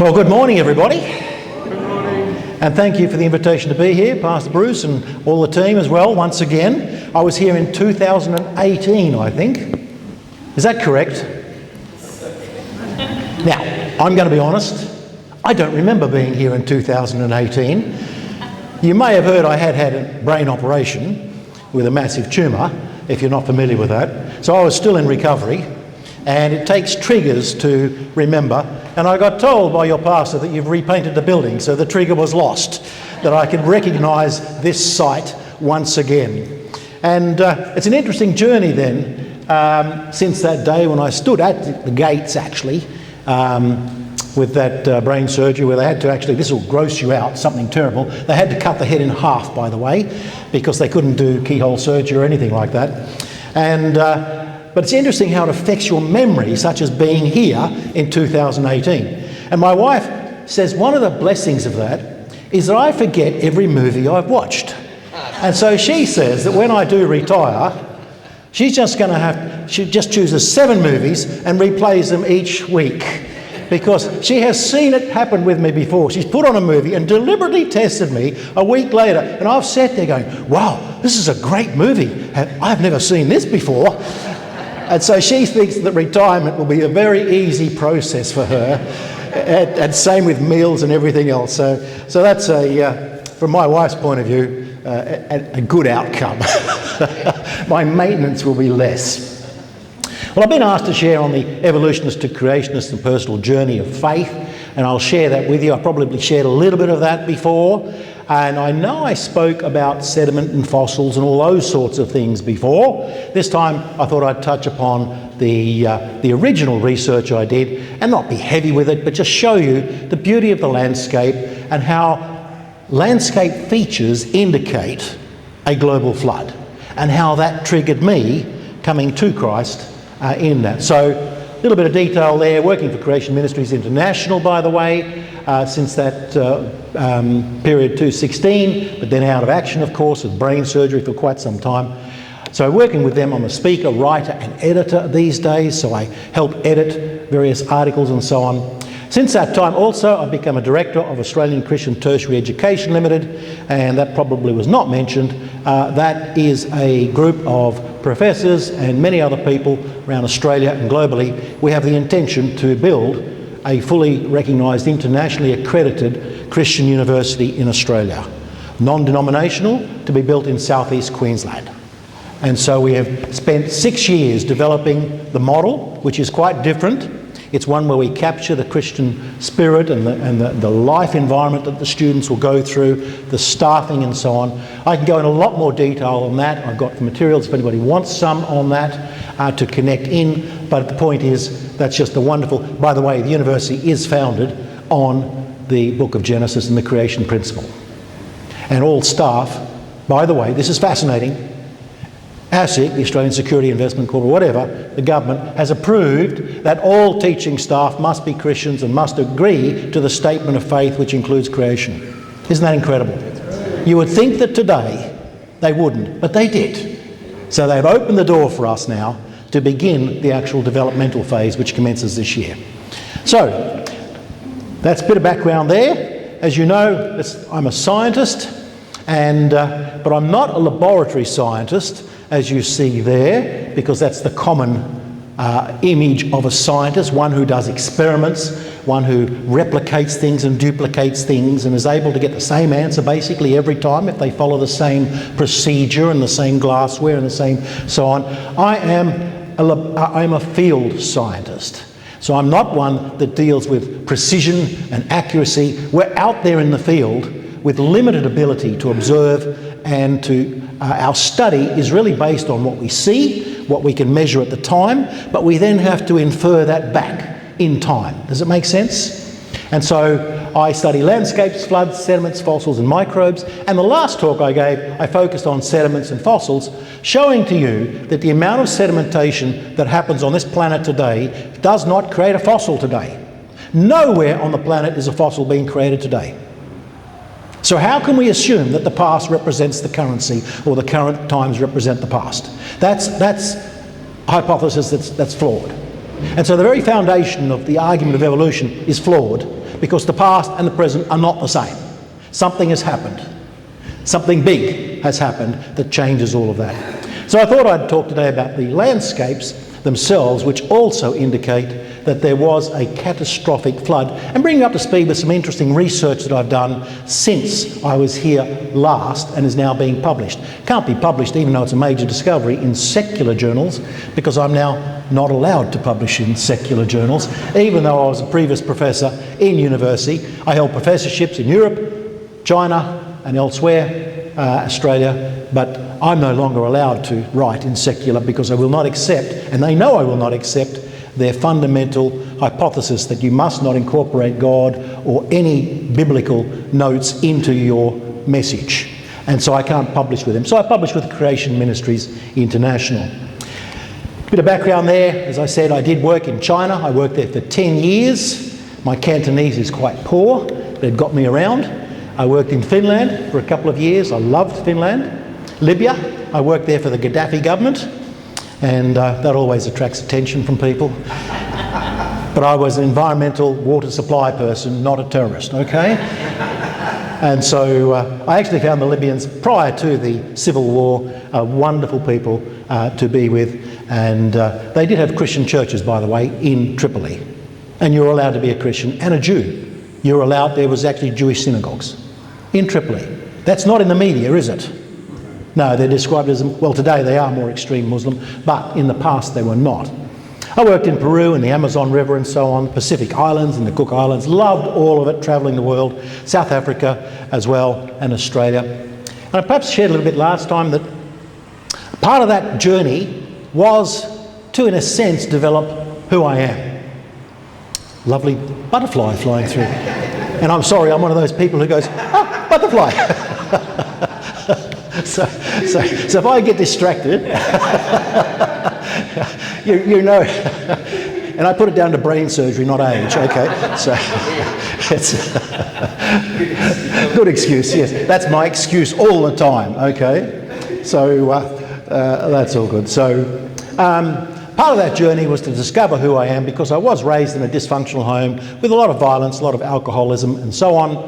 Well, good morning, everybody. Good morning. And thank you for the invitation to be here, Pastor Bruce and all the team as well, once again. I was here in 2018, I think. Is that correct? Now, I'm going to be honest, I don't remember being here in 2018. You may have heard I had a brain operation with a massive tumour, if you're not familiar with that. So I was still in recovery, and it takes triggers to remember. And I got told by your pastor that you've repainted the building, so the trigger was lost, that I could recognise this site once again. And it's an interesting journey then, since that day when I stood at the gates actually, with that brain surgery where they had to actually, this will gross you out, something terrible. They had to cut the head in half, by the way, because they couldn't do keyhole surgery or anything like that. And but it's interesting how it affects your memory, such as being here in 2018. And my wife says one of the blessings of that is that I forget every movie I've watched. And so she says that when I do retire, she's just going to she just chooses 7 movies and replays them each week. Because she has seen it happen with me before. She's put on a movie and deliberately tested me a week later. And I've sat there going, wow, this is a great movie. I've never seen this before. And so she thinks that retirement will be a very easy process for her. And same with meals and everything else. So that's, from my wife's point of view, a good outcome. My maintenance will be less. Well, I've been asked to share on the Evolutionist to Creationist and personal journey of faith, and I'll share that with you. I probably shared a little bit of that before, and I know I spoke about sediment and fossils and all those sorts of things before. This time I thought I'd touch upon the original research I did, and not be heavy with it, but just show you the beauty of the landscape and how landscape features indicate a global flood, and how that triggered me coming to Christ in that. So a little bit of detail there, working for Creation Ministries International, by the way, since that period 2016, but then out of action, of course, with brain surgery for quite some time. So working with them, I'm a speaker, writer and editor these days, so I help edit various articles and so on. Since that time also, I've become a director of Australian Christian Tertiary Education Limited, and that probably was not mentioned. That is a group of professors and many other people around Australia and globally. We have the intention to build a fully recognised, internationally accredited Christian university in Australia. Non-denominational, to be built in southeast Queensland. And so we have spent 6 years developing the model, which is quite different. It's one where we capture the Christian spirit and the life environment that the students will go through, the staffing and so on. I can go in a lot more detail on that. I've got the materials if anybody wants some on that to connect in. But the point is, that's just a wonderful... By the way, the university is founded on the book of Genesis and the creation principle. And all staff, by the way, this is fascinating, ASIC, the Australian Security Investment Corp, or whatever, the government has approved that all teaching staff must be Christians and must agree to the statement of faith, which includes creation. Isn't that incredible? You would think that today they wouldn't, but they did. So they've opened the door for us now to begin the actual developmental phase, which commences this year. So that's a bit of background there. As you know, I'm a scientist, but I'm not a laboratory scientist, as you see there, because that's the common image of a scientist, one who does experiments, one who replicates things and duplicates things and is able to get the same answer basically every time if they follow the same procedure and the same glassware and the same so on. I'm a field scientist. So I'm not one that deals with precision and accuracy. We're out there in the field with limited ability to observe, and our study is really based on what we see, what we can measure at the time, but we then have to infer that back in time. Does it make sense? And so I study landscapes, floods, sediments, fossils and microbes. And the last talk I gave, I focused on sediments and fossils, showing to you that the amount of sedimentation that happens on this planet today does not create a fossil today. Nowhere on the planet is a fossil being created today. So how can we assume that the past represents the currency, or the current times represent the past? That's a hypothesis that's flawed. And so the very foundation of the argument of evolution is flawed, because the past and the present are not the same. Something has happened. Something big has happened that changes all of that. So I thought I'd talk today about the landscapes themselves, which also indicate that there was a catastrophic flood, and bring you up to speed with some interesting research that I've done since I was here last and is now being published. Can't be published, even though it's a major discovery, in secular journals, because I'm now not allowed to publish in secular journals, even though I was a previous professor in university. I held professorships in Europe, China and elsewhere, Australia, but I'm no longer allowed to write in secular because I will not accept, and they know I will not accept, their fundamental hypothesis that you must not incorporate God or any biblical notes into your message. And so I can't publish with them. So I publish with Creation Ministries International. Bit of background there. As I said, I did work in China. I worked there for 10 years. My Cantonese is quite poor, but it got me around. I worked in Finland for a couple of years. I loved Finland. Libya, I worked there for the Gaddafi government. And that always attracts attention from people. But I was an environmental water supply person, not a terrorist, okay? And so I actually found the Libyans, prior to the civil war, wonderful people to be with. And they did have Christian churches, by the way, in Tripoli. And you're allowed to be a Christian and a Jew. You're allowed, there was actually Jewish synagogues in Tripoli. That's not in the media, is it? No, they're described as, well, today they are more extreme Muslim, but in the past they were not. I worked in Peru and the Amazon River and so on, Pacific Islands and the Cook Islands, loved all of it, travelling the world, South Africa as well, and Australia. And I perhaps shared a little bit last time that part of that journey was to, in a sense, develop who I am. Lovely butterfly flying through. And I'm sorry, I'm one of those people who goes, oh, butterfly. So if I get distracted, you know, and I put it down to brain surgery, not age, okay? So it's good excuse, yes. That's my excuse all the time, okay? So that's all good. So part of that journey was to discover who I am, because I was raised in a dysfunctional home with a lot of violence, a lot of alcoholism and so on.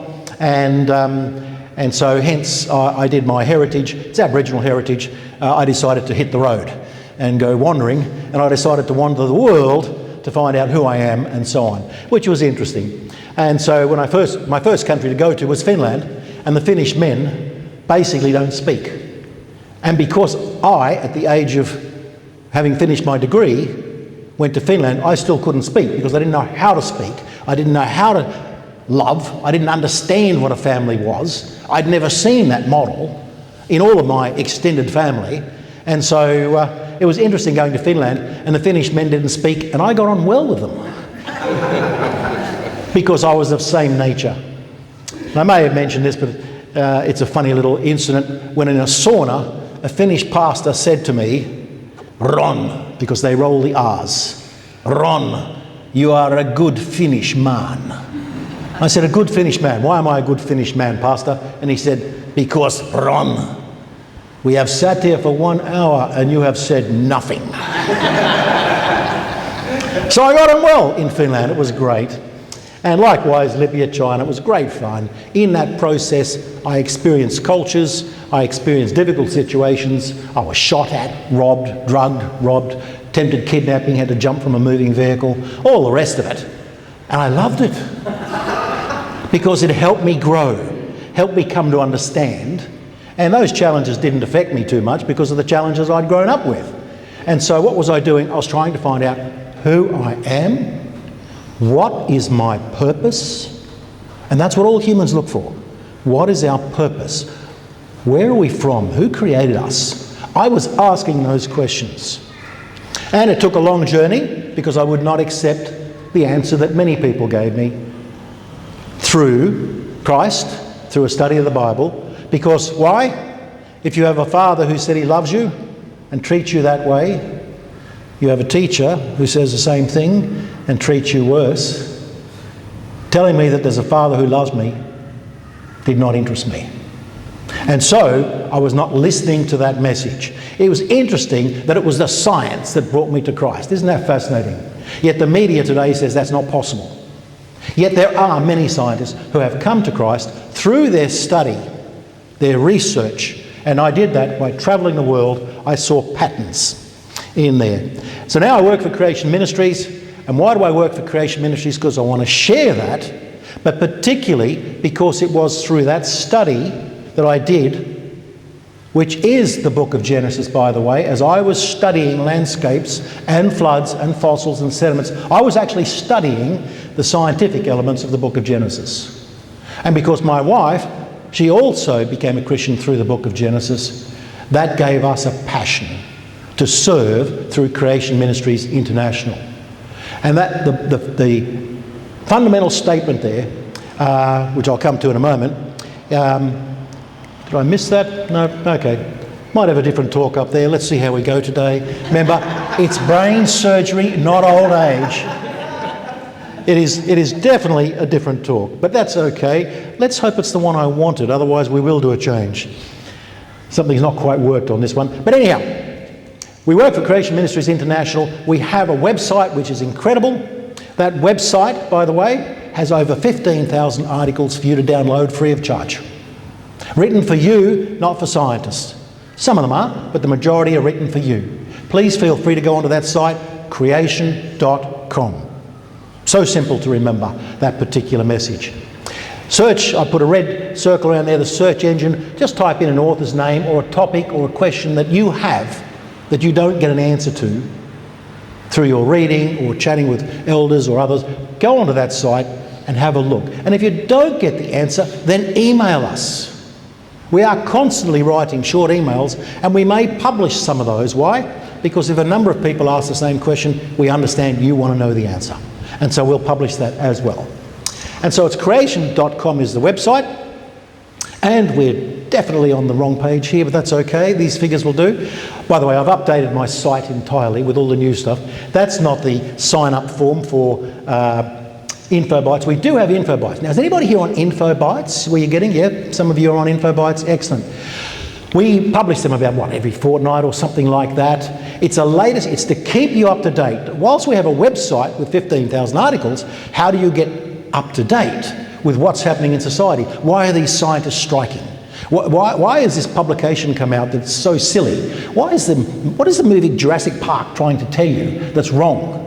And so hence I did my heritage, it's Aboriginal heritage. I decided to hit the road and go wandering, and I decided to wander the world to find out who I am and so on, which was interesting. And so when my first country to go to was Finland, and the Finnish men basically don't speak. And because I, at the age of having finished my degree, went to Finland, I still couldn't speak because I didn't know how to speak. I didn't know how to love. I didn't understand what a family was. I'd never seen that model in all of my extended family. And so it was interesting going to Finland, and the Finnish men didn't speak, and I got on well with them because I was of same nature. And I may have mentioned this, but it's a funny little incident when in a sauna, a Finnish pastor said to me, Ron, because they roll the R's, Ron, you are a good Finnish man. I said, a good Finnish man. Why am I a good Finnish man, Pastor? And he said, because, Ron, we have sat here for 1 hour and you have said nothing. So I got on well in Finland. It was great. And likewise, Libya, China, it was great fun. In that process, I experienced cultures, I experienced difficult situations. I was shot at, robbed, drugged, attempted kidnapping, had to jump from a moving vehicle, all the rest of it. And I loved it. Because it helped me grow, helped me come to understand. And those challenges didn't affect me too much because of the challenges I'd grown up with. And so what was I doing? I was trying to find out who I am, what is my purpose, and that's what all humans look for. What is our purpose? Where are we from? Who created us? I was asking those questions. And it took a long journey because I would not accept the answer that many people gave me through Christ, through a study of the Bible. Because why? If you have a father who said he loves you and treats you that way, you have a teacher who says the same thing and treats you worse, telling me that there's a father who loves me did not interest me. And so I was not listening to that message. It was interesting that it was the science that brought me to Christ. Isn't that fascinating? Yet the media today says that's not possible. Yet there are many scientists who have come to Christ through their study, their research, and I did that by travelling the world. I saw patterns in there. So now I work for Creation Ministries, and why do I work for Creation Ministries? Because I want to share that, but particularly because it was through that study that I did, which is the book of Genesis, by the way. As I was studying landscapes and floods and fossils and sediments, I was actually studying the scientific elements of the book of Genesis. And because my wife, she also became a Christian through the book of Genesis, that gave us a passion to serve through Creation Ministries International. And that the fundamental statement there, which I'll come to in a moment, did I miss that? No? Okay. Might have a different talk up there. Let's see how we go today. Remember, it's brain surgery, not old age. It is definitely a different talk, but that's okay. Let's hope it's the one I wanted, otherwise we will do a change. Something's not quite worked on this one. But anyhow, we work for Creation Ministries International. We have a website which is incredible. That website, by the way, has over 15,000 articles for you to download free of charge. Written for you, not for scientists. Some of them are, but the majority are written for you. Please feel free to go onto that site, creation.com. So simple to remember that particular message. Search, I put a red circle around there, the search engine. Just type in an author's name or a topic or a question that you have that you don't get an answer to through your reading or chatting with elders or others. Go onto that site and have a look. And if you don't get the answer, then email us. We are constantly writing short emails, and we may publish some of those. Why? Because if a number of people ask the same question, we understand you want to know the answer. And so we'll publish that as well. And so it's creation.com is the website. And we're definitely on the wrong page here, but that's okay. These figures will do. By the way, I've updated my site entirely with all the new stuff. That's not the sign-up form for InfoBytes. We do have InfoBytes. Now, is anybody here on InfoBytes? Were you getting? Yeah, some of you are on InfoBytes. Excellent. We publish them about, every fortnight or something like that. It's it's to keep you up to date. Whilst we have a website with 15,000 articles, how do you get up to date with what's happening in society? Why are these scientists striking? Why has this publication come out that's so silly? What is the movie Jurassic Park trying to tell you that's wrong?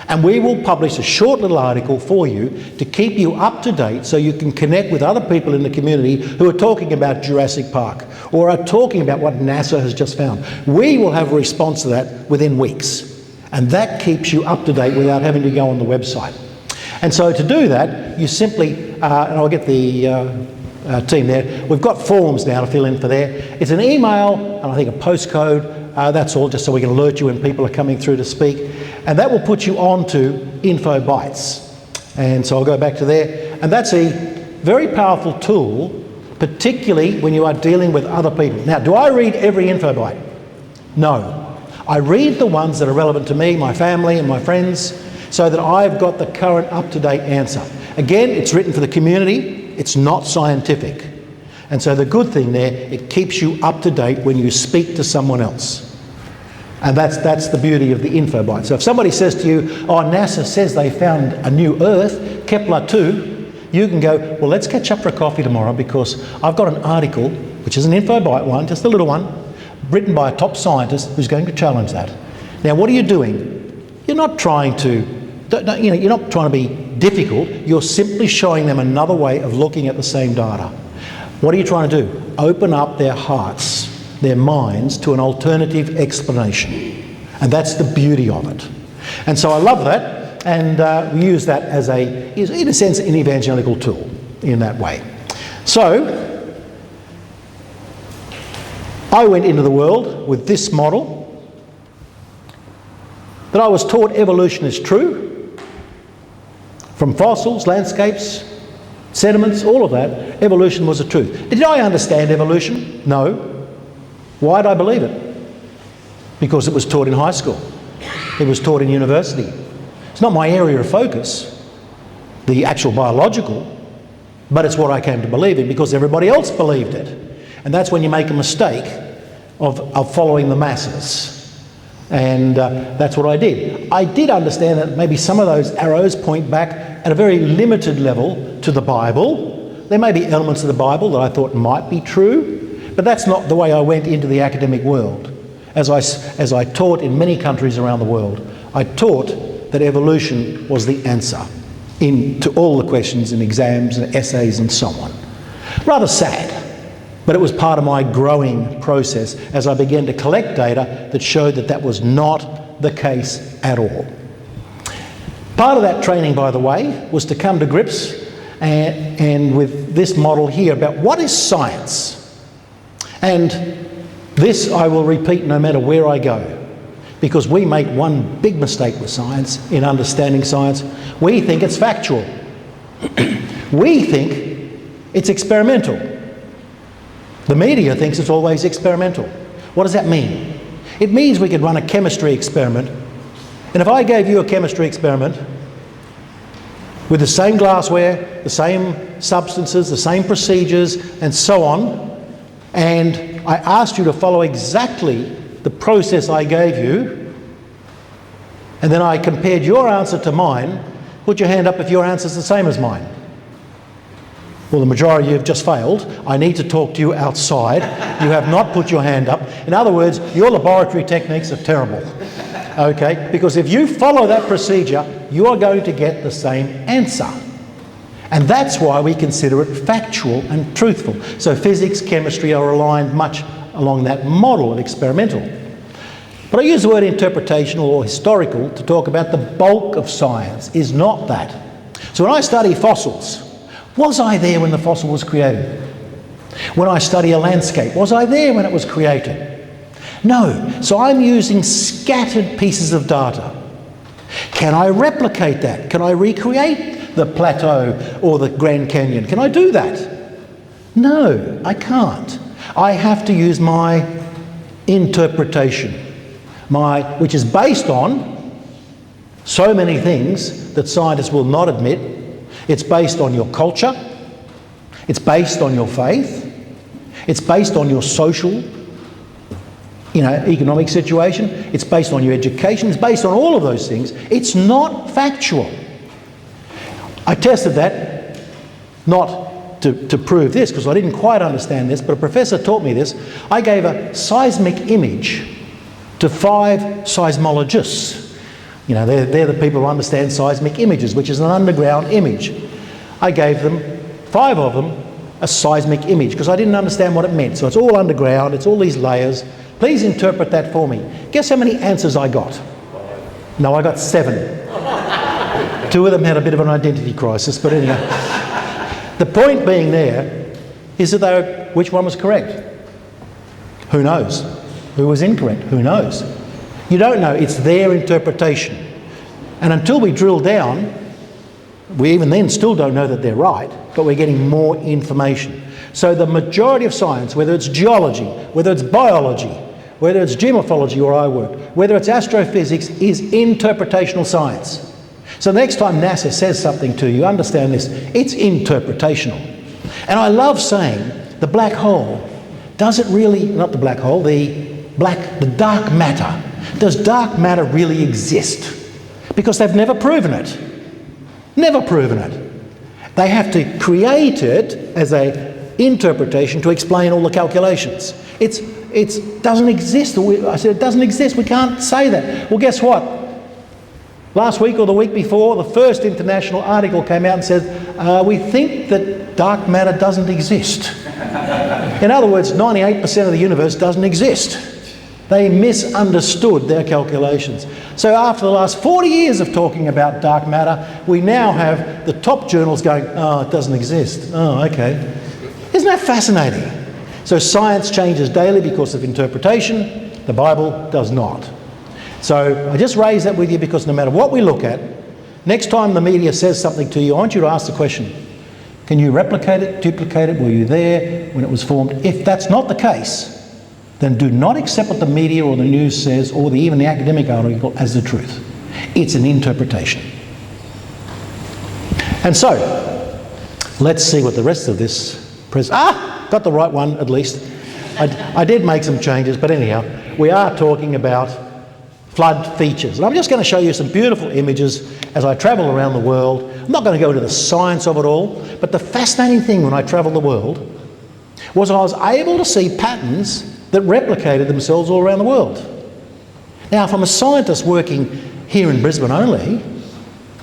And we will publish a short little article for you to keep you up to date so you can connect with other people in the community who are talking about Jurassic Park or are talking about what NASA has just found. We will have a response to that within weeks. And that keeps you up to date without having to go on the website. And so to do that, you simply, and I'll get the team there, we've got forms now to fill in for there. It's an email and I think a postcode. That's all, just so we can alert you when people are coming through to speak. And that will put you on to InfoBytes. And so I'll go back to there. And that's a very powerful tool, particularly when you are dealing with other people. Now, do I read every InfoByte? No. I read the ones that are relevant to me, my family and my friends, so that I've got the current up-to-date answer. Again, it's written for the community. It's not scientific. And so the good thing there, it keeps you up to date when you speak to someone else. And that's the beauty of the InfoByte. So if somebody says to you, oh, NASA says they found a new Earth, Kepler 2, you can go, well, let's catch up for a coffee tomorrow because I've got an article, which is an InfoByte one, just a little one, written by a top scientist who's going to challenge that. Now, what are you doing? You're not trying to, you're not trying to be difficult. You're simply showing them another way of looking at the same data. What are you trying to do? Open up their hearts, their minds to an alternative explanation. And that's the beauty of it. And so I love that, and we use that as in a sense, an evangelical tool in that way. So, I went into the world with this model, that I was taught evolution is true, from fossils, landscapes, sediments, all of that. Evolution was the truth. Did I understand evolution? No. Why did I believe it? Because it was taught in high school. It was taught in university. It's not my area of focus, the actual biological, but it's what I came to believe in because everybody else believed it. And that's when you make a mistake of following the masses. And that's what I did. I did understand that maybe some of those arrows point back at a very limited level to the Bible. There may be elements of the Bible that I thought might be true, but that's not the way I went into the academic world. As I taught in many countries around the world, I taught that evolution was the answer to all the questions in exams and essays and so on. Rather sad, but it was part of my growing process as I began to collect data that showed that that was not the case at all. Part of that training, by the way, was to come to grips and with this model here about what is science. And this I will repeat no matter where I go, because we make one big mistake with science, in understanding science. We think it's factual. We think it's experimental. The media thinks it's always experimental. What does that mean? It means we could run a chemistry experiment, and if I gave you a chemistry experiment with the same glassware, the same substances, the same procedures, and so on, and I asked you to follow exactly the process I gave you, and then I compared your answer to mine, put your hand up if your answer is the same as mine. Well, the majority of you have just failed. I need to talk to you outside. You have not put your hand up. In other words, your laboratory techniques are terrible. Okay? Because if you follow that procedure, you are going to get the same answer. And that's why we consider it factual and truthful. So physics, chemistry are aligned much along that model of experimental. But I use the word interpretational or historical to talk about the bulk of science is not that. So when I study fossils, was I there when the fossil was created? When I study a landscape, was I there when it was created? No. So I'm using scattered pieces of data. Can I replicate that? Can I recreate the plateau or the Grand Canyon? Can I do that? No, I can't. I have to use my interpretation, which is based on so many things that scientists will not admit. It's based on your culture, it's based on your faith, it's based on your social, economic situation, it's based on your education, it's based on all of those things. It's not factual. I tested that, not to prove this, because I didn't quite understand this, but a professor taught me this. I gave a seismic image to 5 seismologists. They're the people who understand seismic images, which is an underground image. I gave them, 5 of them, a seismic image, because I didn't understand what it meant. So it's all underground, it's all these layers. Please interpret that for me. Guess how many answers I got? No, I got 7. 2 of them had a bit of an identity crisis, but anyway. The point being there is that which one was correct? Who knows? Who was incorrect? Who knows? You don't know. It's their interpretation. And until we drill down, we even then still don't know that they're right, but we're getting more information. So the majority of science, whether it's geology, whether it's biology, whether it's geomorphology where I work, whether it's astrophysics, is interpretational science. So the next time NASA says something to you, understand this, it's interpretational. And I love saying the black hole, does it really, not the black hole, the dark matter. Does dark matter really exist? Because they've never proven it. Never proven it. They have to create it as an interpretation to explain all the calculations. It doesn't exist. I said it doesn't exist. We can't say that. Well, guess what? Last week or the week before, the first international article came out and said, we think that dark matter doesn't exist. In other words, 98% of the universe doesn't exist. They misunderstood their calculations. So after the last 40 years of talking about dark matter, we now have the top journals going, oh, it doesn't exist. Oh, okay. Isn't that fascinating? So science changes daily because of interpretation. The Bible does not. So I just raise that with you because no matter what we look at, next time the media says something to you, I want you to ask the question, can you replicate it, duplicate it? Were you there when it was formed? If that's not the case, then do not accept what the media or the news says or even the academic article as the truth. It's an interpretation. And so, let's see what the rest of this got the right one at least. I did make some changes, but anyhow, we are talking about flood features. And I'm just going to show you some beautiful images as I travel around the world. I'm not going to go into the science of it all, but the fascinating thing when I travelled the world was I was able to see patterns that replicated themselves all around the world. Now, if I'm a scientist working here in Brisbane only,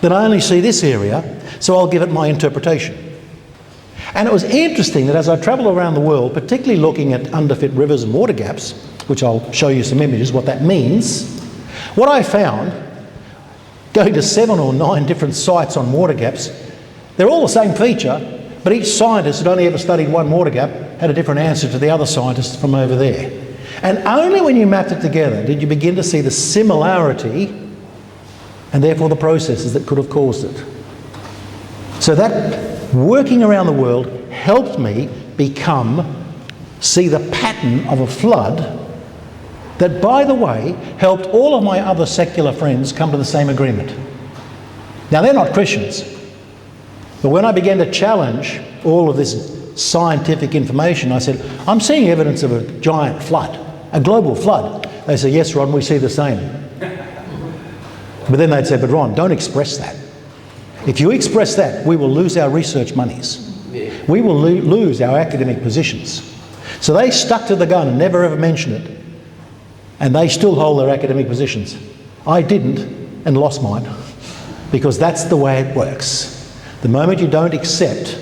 then I only see this area, so I'll give it my interpretation. And it was interesting that as I travel around the world, particularly looking at underfit rivers and water gaps, which I'll show you some images, what that means, what I found, going to 7 or 9 different sites on water gaps, they're all the same feature, but each scientist had only ever studied one water gap had a different answer to the other scientists from over there. And only when you mapped it together did you begin to see the similarity and therefore the processes that could have caused it. So that working around the world helped me see the pattern of a flood that, by the way, helped all of my other secular friends come to the same agreement. Now, they're not Christians, but when I began to challenge all of this scientific information, I said, I'm seeing evidence of a giant flood, a global flood. They said, yes, Ron, we see the same. But then they'd say, but Ron, don't express that. If you express that, we will lose our research monies. We will lose our academic positions. So they stuck to the gun and never ever mentioned it. And they still hold their academic positions. I didn't and lost mine, because that's the way it works. The moment you don't accept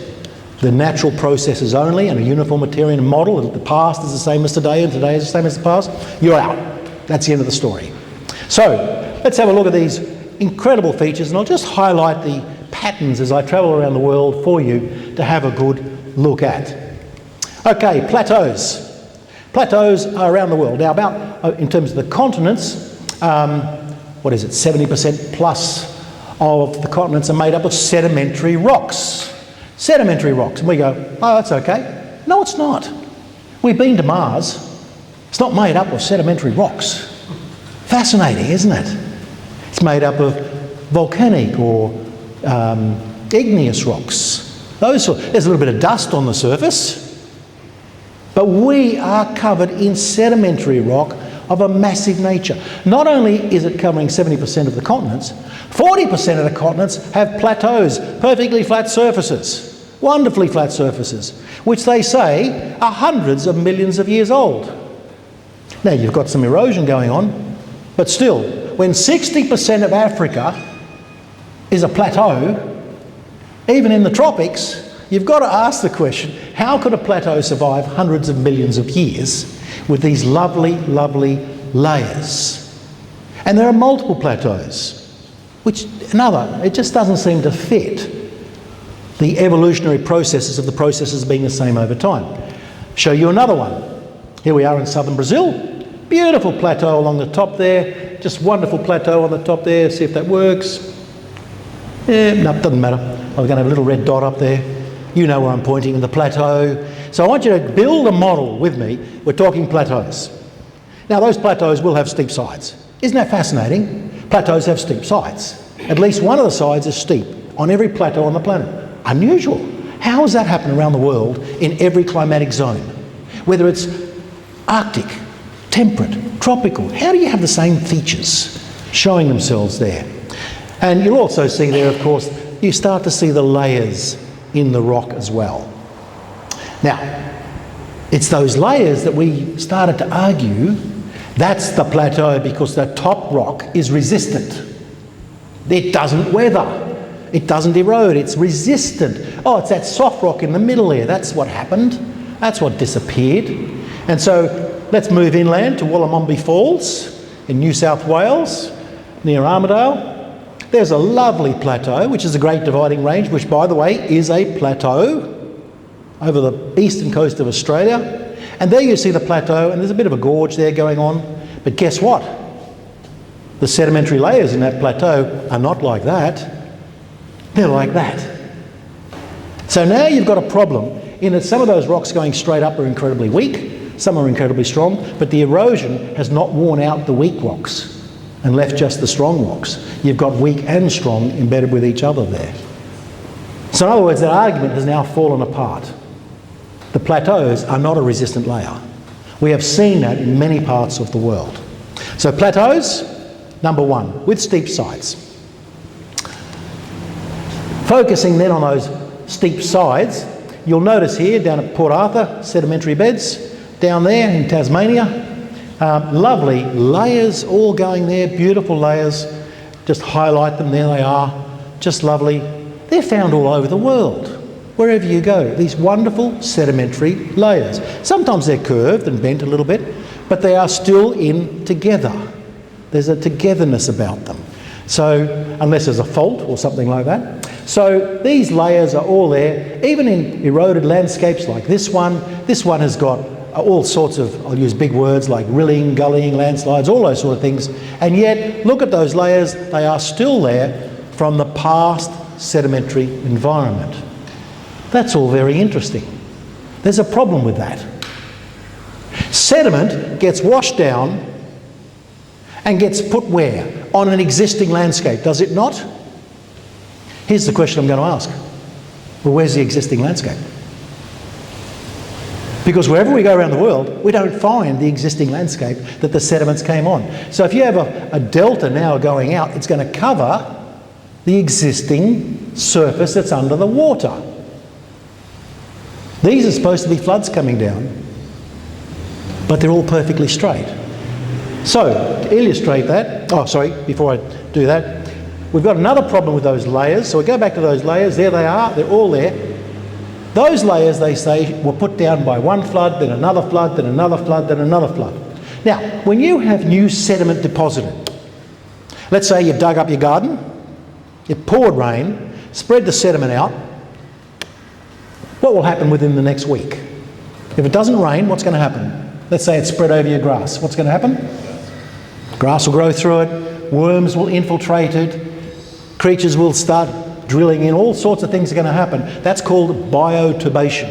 the natural processes only and a uniformitarian model that the past is the same as today and today is the same as the past, you're out. That's the end of the story. So let's have a look at these incredible features, and I'll just highlight the patterns as I travel around the world for you to have a good look at. Okay, plateaus. Plateaus are around the world. Now, in terms of the continents, 70% plus of the continents are made up of sedimentary rocks. Sedimentary rocks. And we go, oh, that's okay. No, it's not. We've been to Mars. It's not made up of sedimentary rocks. Fascinating, isn't it? It's made up of volcanic or igneous rocks. There's a little bit of dust on the surface. But we are covered in sedimentary rock of a massive nature. Not only is it covering 70% of the continents, 40% of the continents have plateaus, perfectly flat surfaces, wonderfully flat surfaces, which they say are hundreds of millions of years old. Now, you've got some erosion going on, but still, when 60% of Africa is a plateau, even in the tropics, you've got to ask the question, how could a plateau survive hundreds of millions of years with these lovely, lovely layers? And there are multiple plateaus, it just doesn't seem to fit the evolutionary processes of the processes being the same over time. Show you another one. Here we are in southern Brazil. Beautiful plateau along the top there. Just wonderful plateau on the top there. See if that works. No, it doesn't matter. I'm going to have a little red dot up there. You know where I'm pointing, in the plateau. So I want you to build a model with me. We're talking plateaus. Now, those plateaus will have steep sides. Isn't that fascinating? Plateaus have steep sides. At least one of the sides is steep on every plateau on the planet. Unusual. How does that happen around the world in every climatic zone? Whether it's Arctic, temperate, tropical, how do you have the same features showing themselves there? And you'll also see there, of course, you start to see the layers in the rock as well. Now, it's those layers that we started to argue that's the plateau because the top rock is resistant. It doesn't weather. It doesn't erode. It's resistant. Oh, it's that soft rock in the middle there. That's what happened. That's what disappeared. And so let's move inland to Wollomombi Falls in New South Wales, near Armidale. There's a lovely plateau, which is the Great Dividing Range, which, by the way, is a plateau over the eastern coast of Australia. And there you see the plateau, and there's a bit of a gorge there going on. But guess what? The sedimentary layers in that plateau are not like that. They're like that. So now you've got a problem in that some of those rocks going straight up are incredibly weak, some are incredibly strong, but the erosion has not worn out the weak rocks and left just the strong rocks. You've got weak and strong embedded with each other there. So in other words, that argument has now fallen apart. The plateaus are not a resistant layer. We have seen that in many parts of the world. So plateaus, number one, with steep sides. Focusing then on those steep sides, you'll notice here down at Port Arthur, sedimentary beds, down there in Tasmania, lovely layers all going there, beautiful layers. Just highlight them, there they are, just lovely. They're found all over the world, wherever you go, these wonderful sedimentary layers. Sometimes they're curved and bent a little bit, but they are still in together. There's a togetherness about them. So, unless there's a fault or something like that. So these layers are all there, even in eroded landscapes like this one. This one has got all sorts of, I'll use big words like rilling, gullying, landslides, all those sort of things. And yet, look at those layers, they are still there from the past sedimentary environment. That's all very interesting. There's a problem with that. Sediment gets washed down and gets put where? On an existing landscape, does it not? Here's the question I'm going to ask. Well, where's the existing landscape? Because wherever we go around the world, we don't find the existing landscape that the sediments came on. So if you have a delta now going out, it's going to cover the existing surface that's under the water. These are supposed to be floods coming down, but they're all perfectly straight. So, to illustrate that, before I do that, we've got another problem with those layers. So we go back to those layers, there they are, they're all there. Those layers, they say, were put down by one flood, then another flood, then another flood, then another flood. Now, when you have new sediment deposited, let's say you've dug up your garden, it poured rain, spread the sediment out, what will happen within the next week? If it doesn't rain, what's going to happen? Let's say it's spread over your grass. What's going to happen? Grass will grow through it, worms will infiltrate it, creatures will start drilling in, all sorts of things are going to happen. That's called biotubation.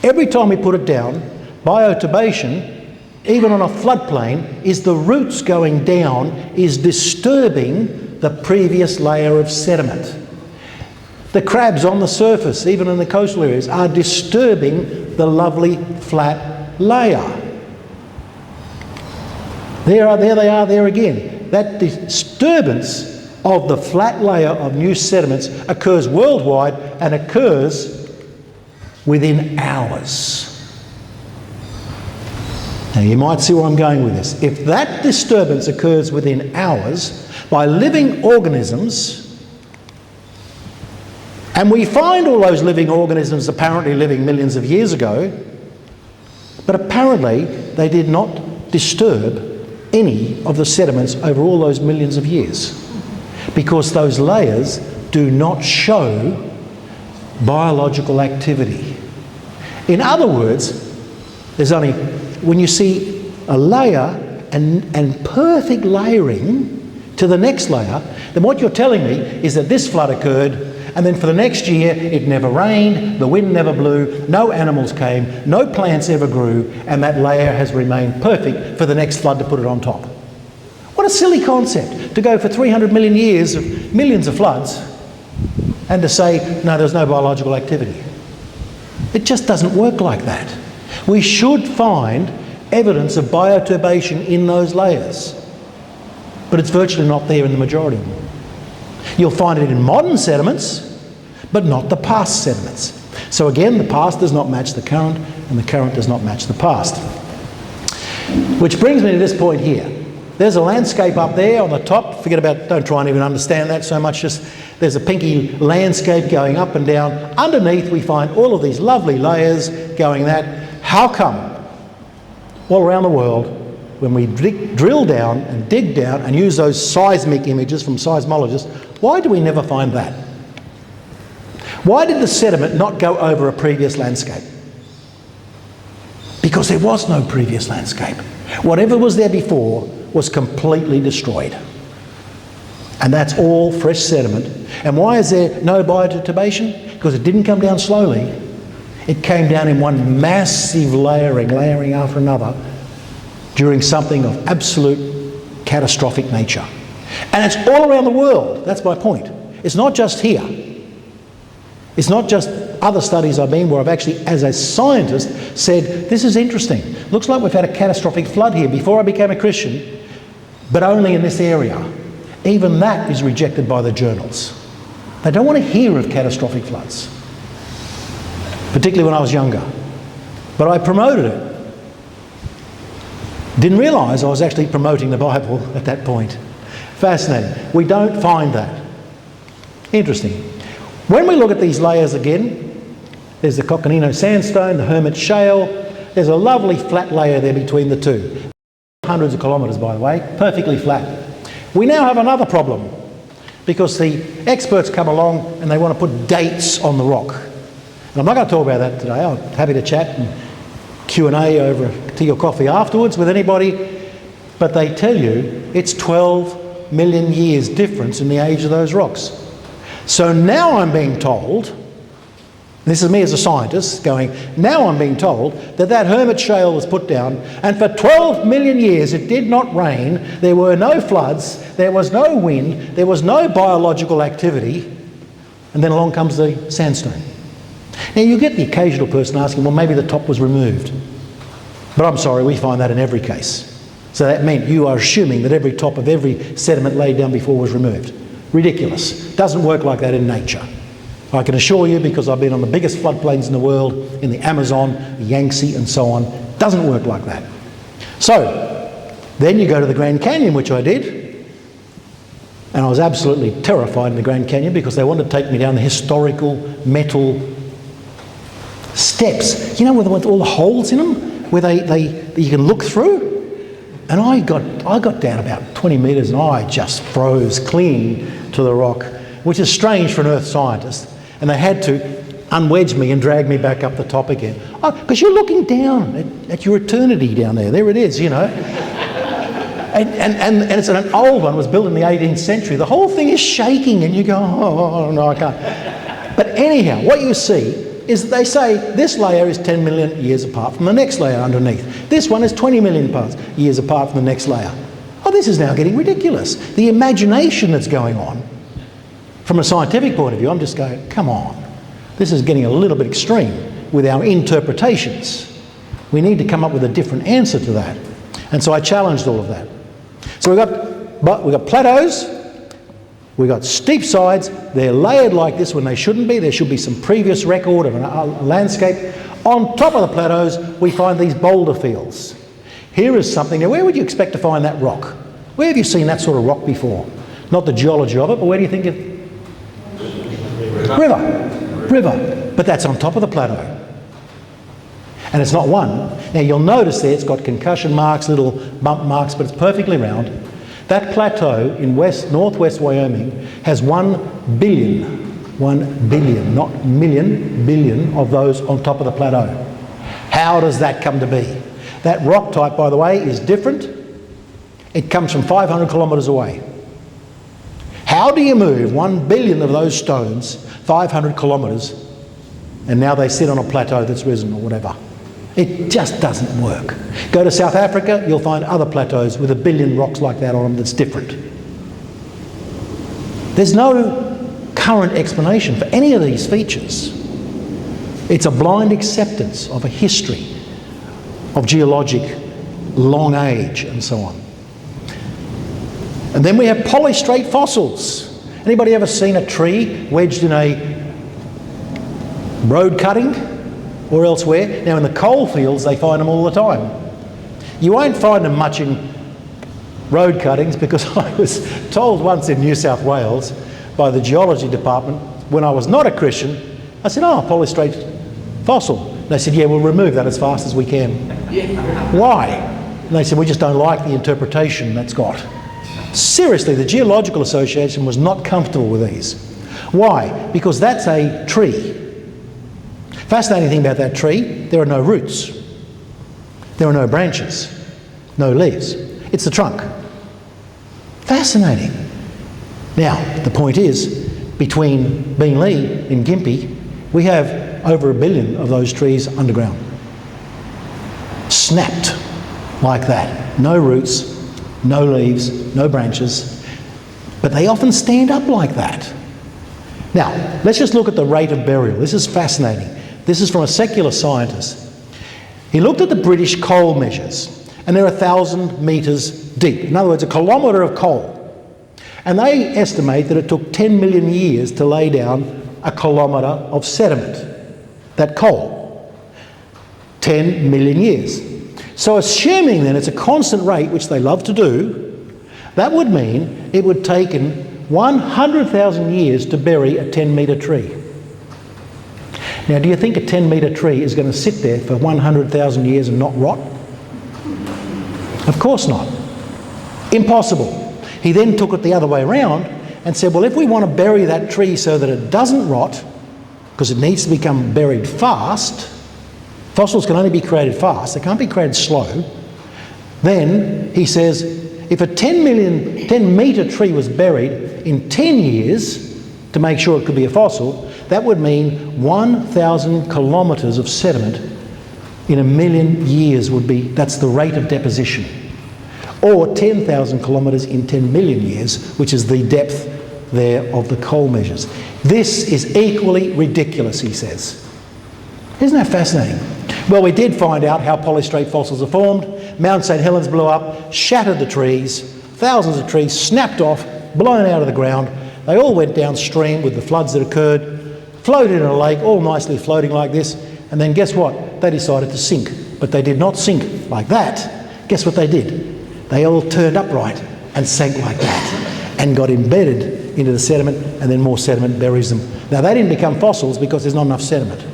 Every time we put it down, biotubation, even on a floodplain, is the roots going down is disturbing the previous layer of sediment. The crabs on the surface, even in the coastal areas, are disturbing the lovely flat layer. There they are there again. That disturbance of the flat layer of new sediments occurs worldwide and occurs within hours. Now you might see where I'm going with this. If that disturbance occurs within hours by living organisms, and we find all those living organisms apparently living millions of years ago, but apparently they did not disturb any of the sediments over all those millions of years, because those layers do not show biological activity. In other words, there's only, when you see a layer and perfect layering to the next layer, then what you're telling me is that this flood occurred, and then for the next year it never rained, the wind never blew, no animals came, no plants ever grew, and that layer has remained perfect for the next flood to put it on top. What a silly concept, to go for 300 million years of millions of floods and to say, no, there's no biological activity. It just doesn't work like that. We should find evidence of biotubation in those layers, but it's virtually not there in the majority of them. You'll find it in modern sediments, but not the past sediments. So again, the past does not match the current, and the current does not match the past. Which brings me to this point here. There's a landscape up there on the top. Forget about, don't try and even understand that so much. Just there's a pinky landscape going up and down. Underneath we find all of these lovely layers going that. How come all around the world, when we drill down and dig down and use those seismic images from seismologists, why do we never find that? Why did the sediment not go over a previous landscape? Because there was no previous landscape. Whatever was there before was completely destroyed. And that's all fresh sediment. And why is there no biotubation? Because it didn't come down slowly. It came down in one massive layering after another, during something of absolute catastrophic nature. And it's all around the world. That's my point. It's not just here. It's not just other studies I've been where I've actually, as a scientist, said, this is interesting. Looks like we've had a catastrophic flood here. Before I became a Christian, but only in this area. Even that is rejected by the journals. They don't want to hear of catastrophic floods, particularly when I was younger. But I promoted it. Didn't realise I was actually promoting the Bible at that point. Fascinating. We don't find that. Interesting. When we look at these layers again, there's the Coconino sandstone, the Hermit shale. There's a lovely flat layer there between the two. Hundreds of kilometres, by the way, perfectly flat. We now have another problem because the experts come along and they want to put dates on the rock. And I'm not going to talk about that today. I'm happy to chat and Q&A over tea or coffee afterwards with anybody. But they tell you it's 12 million years difference in the age of those rocks. So now I'm being told, this is me as a scientist going, now I'm being told that that Hermit shale was put down and for 12 million years it did not rain, there were no floods, there was no wind, there was no biological activity, and then along comes the sandstone. Now you get the occasional person asking, well maybe the top was removed. But I'm sorry, we find that in every case. So that meant you are assuming that every top of every sediment laid down before was removed. Ridiculous. Doesn't work like that in nature. I can assure you, because I've been on the biggest floodplains in the world, in the Amazon, the Yangtze and so on, doesn't work like that. So, then you go to the Grand Canyon, which I did, and I was absolutely terrified in the Grand Canyon because they wanted to take me down the historical metal steps, you know, with all the holes in them, where you can look through. And I got down about 20 metres and I just froze clean to the rock, which is strange for an earth scientist. And they had to unwedge me and drag me back up the top again. Oh, because you're looking down at your eternity down there. There it is, you know. and it's an old one, it was built in the 18th century. The whole thing is shaking and you go, oh no, I can't. But anyhow, what you see is they say this layer is 10 million years apart from the next layer underneath. This one is 20 million years apart from the next layer. Oh, this is now getting ridiculous. The imagination that's going on, from a scientific point of view, I'm just going, come on. This is getting a little bit extreme with our interpretations. We need to come up with a different answer to that. And so I challenged all of that. So we've got plateaus, we've got steep sides, they're layered like this when they shouldn't be. There should be some previous record of a landscape. On top of the plateaus, we find these boulder fields. Here is something, now where would you expect to find that rock? Where have you seen that sort of rock before? Not the geology of it, but where do you think it? River. But that's on top of the plateau. And it's not one. Now you'll notice there it's got concussion marks, little bump marks, but it's perfectly round. That plateau in northwest Wyoming has 1 billion, not million, billion of those on top of the plateau. How does that come to be? That rock type, by the way, is different. It comes from 500 kilometres away. How do you move 1 billion of those stones 500 kilometres and now they sit on a plateau that's risen or whatever? It just doesn't work. Go to South Africa, you'll find other plateaus with 1 billion rocks like that on them that's different. There's no current explanation for any of these features. It's a blind acceptance of a history of geologic long age and so on. And then we have polystrate fossils. Anybody ever seen a tree wedged in a road cutting or elsewhere? Now in the coal fields they find them all the time. You won't find them much in road cuttings because I was told once in New South Wales by the geology department when I was not a Christian, I said, oh, polystrate fossil. And they said, yeah, we'll remove that as fast as we can. Why? And they said, we just don't like the interpretation that's got. Seriously, the Geological Association was not comfortable with these. Why? Because that's a tree. Fascinating thing about that tree, there are no roots. There are no branches, no leaves. It's the trunk. Fascinating. Now, the point is, between Beenleigh and Gympie, we have over 1 billion of those trees underground. Snapped like that. No roots, no leaves, no branches, but they often stand up like that. Now, let's just look at the rate of burial. This is fascinating. This is from a secular scientist. He looked at the British coal measures, and they're 1,000 metres deep. In other words, a kilometre of coal. And they estimate that it took 10 million years to lay down a kilometre of sediment, that coal. 10 million years. So assuming then it's a constant rate, which they love to do, that would mean it would take 100,000 years to bury a 10-metre tree. Now, do you think a 10-metre tree is going to sit there for 100,000 years and not rot? Of course not. Impossible. He then took it the other way around and said, well, if we want to bury that tree so that it doesn't rot, because it needs to become buried fast, fossils can only be created fast, they can't be created slow, then he says, if a 10-metre tree was buried in 10 years to make sure it could be a fossil, that would mean 1,000 kilometres of sediment in 1 million years would be, that's the rate of deposition. Or 10,000 kilometres in 10 million years, which is the depth there of the coal measures. This is equally ridiculous, he says. Isn't that fascinating? Well, we did find out how polystrate fossils are formed. Mount St Helens blew up, shattered the trees, thousands of trees snapped off, blown out of the ground. They all went downstream with the floods that occurred, floated in a lake, all nicely floating like this, and then guess what? They decided to sink. But they did not sink like that. Guess what they did? They all turned upright and sank like that and got embedded into the sediment, and then more sediment buries them. Now, they didn't become fossils because there's not enough sediment.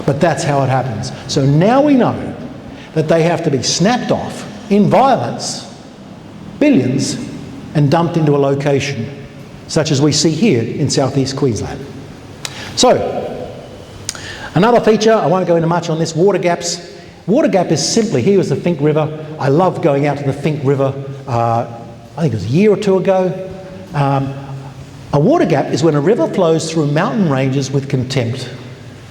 But that's how it happens. So now we know that they have to be snapped off in violence, billions, and dumped into a location such as we see here in southeast Queensland. So, another feature, I won't go into much on this, water gaps. Water gap is simply, here is the Finke River. I love going out to the Finke River, I think it was a year or two ago. A water gap is when a river flows through mountain ranges with contempt.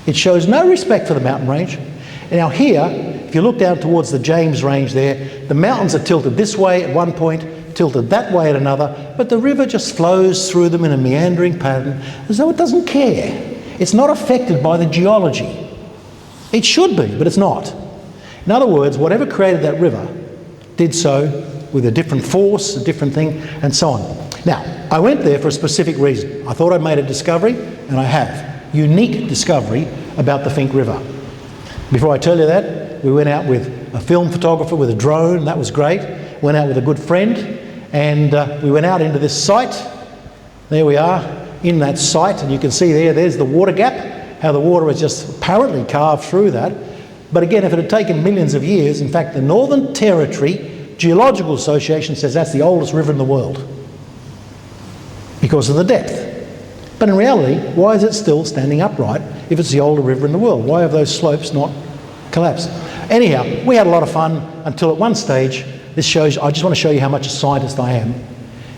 It shows no respect for the mountain range. And now here, if you look down towards the James Range there, the mountains are tilted this way at one point, tilted that way at another, but the river just flows through them in a meandering pattern as though it doesn't care. It's not affected by the geology. It should be, but it's not. In other words, whatever created that river did so with a different force, a different thing, and so on. Now, I went there for a specific reason. I thought I'd made a discovery, and I have. Unique discovery about the Finke River. Before I tell you that, we went out with a film photographer with a drone. That was great. Went out with a good friend, and we went out into this site. There we are, in that site, and you can see there's the water gap, how the water was just apparently carved through that. But again, if it had taken millions of years, in fact, the Northern Territory Geological Association says that's the oldest river in the world because of the depth. But in reality, why is it still standing upright if it's the older river in the world? Why have those slopes not collapsed? Anyhow, we had a lot of fun until at one stage, this shows, I just want to show you how much a scientist I am.